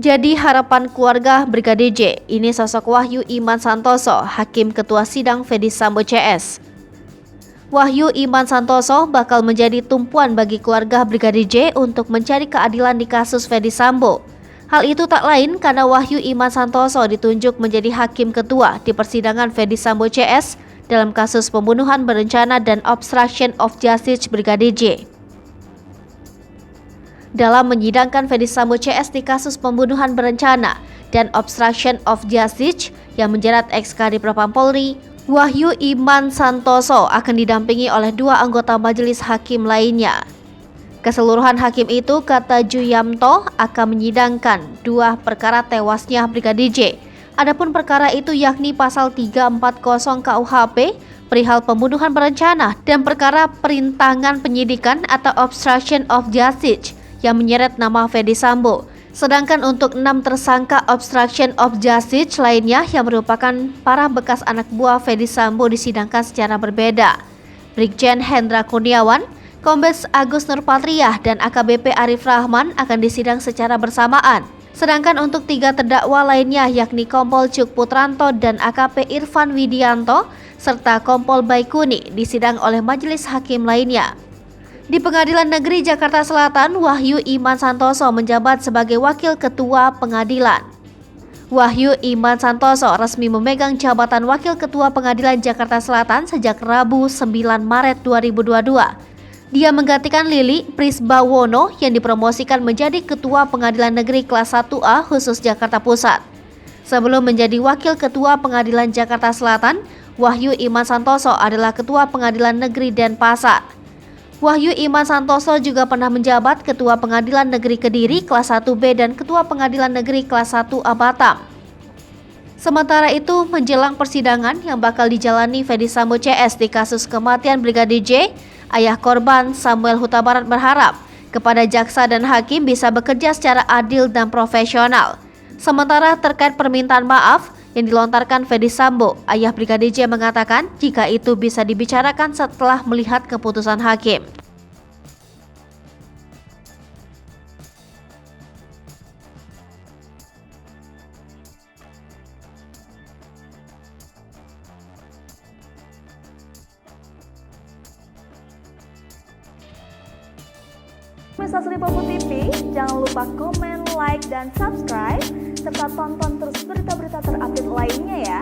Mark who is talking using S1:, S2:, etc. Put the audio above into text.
S1: Jadi harapan keluarga Brigadir J, ini sosok Wahyu Iman Santoso, Hakim Ketua Sidang Ferdy Sambo CS. Wahyu Iman Santoso bakal menjadi tumpuan bagi keluarga Brigadir J untuk mencari keadilan di kasus Ferdy Sambo. Hal itu tak lain karena Wahyu Iman Santoso ditunjuk menjadi Hakim Ketua di persidangan Ferdy Sambo CS dalam kasus pembunuhan berencana dan obstruction of justice Brigadir J. Dalam menyidangkan Ferdy Sambo CS di kasus pembunuhan berencana dan obstruction of justice yang menjerat ex-Kadif Propam Polri, Wahyu Iman Santoso akan didampingi oleh 2 anggota majelis hakim lainnya. Keseluruhan hakim itu, kata Juyamto, akan menyidangkan 2 perkara tewasnya Brigadir J. Adapun perkara itu yakni pasal 340 KUHP perihal pembunuhan berencana dan perkara perintangan penyidikan atau obstruction of justice yang menyeret nama Ferdy Sambo. Sedangkan untuk 6 tersangka obstruction of justice lainnya yang merupakan para bekas anak buah Ferdy Sambo disidangkan secara berbeda. Brigjen Hendra Kurniawan, Kombes Agus Nurpatria, dan AKBP Arif Rahman akan disidang secara bersamaan. Sedangkan untuk 3 terdakwa lainnya yakni Kompol Cuk Putranto dan AKP Irfan Widianto serta Kompol Baikuni disidang oleh majelis hakim lainnya. Di Pengadilan Negeri Jakarta Selatan, Wahyu Iman Santoso menjabat sebagai Wakil Ketua Pengadilan. Wahyu Iman Santoso resmi memegang jabatan Wakil Ketua Pengadilan Jakarta Selatan sejak Rabu 9 Maret 2022. Dia menggantikan Lili Prisbawono yang dipromosikan menjadi Ketua Pengadilan Negeri Kelas 1A khusus Jakarta Pusat. Sebelum menjadi Wakil Ketua Pengadilan Jakarta Selatan, Wahyu Iman Santoso adalah Ketua Pengadilan Negeri Denpasar. Wahyu Iman Santoso juga pernah menjabat Ketua Pengadilan Negeri Kediri Kelas 1B dan Ketua Pengadilan Negeri Kelas 1A Batam. Sementara itu, menjelang persidangan yang bakal dijalani Ferdy Sambo CS di kasus kematian Brigadir J, ayah korban Samuel Huta Barat berharap kepada jaksa dan hakim bisa bekerja secara adil dan profesional. Sementara terkait permintaan maaf yang dilontarkan Ferdy Sambo, ayah Brigadir J mengatakan jika itu bisa dibicarakan setelah melihat keputusan hakim.
S2: Pemirsa Sri Popo TV, jangan lupa komen, like, dan subscribe, serta tonton terus berita-berita terupdate lainnya ya.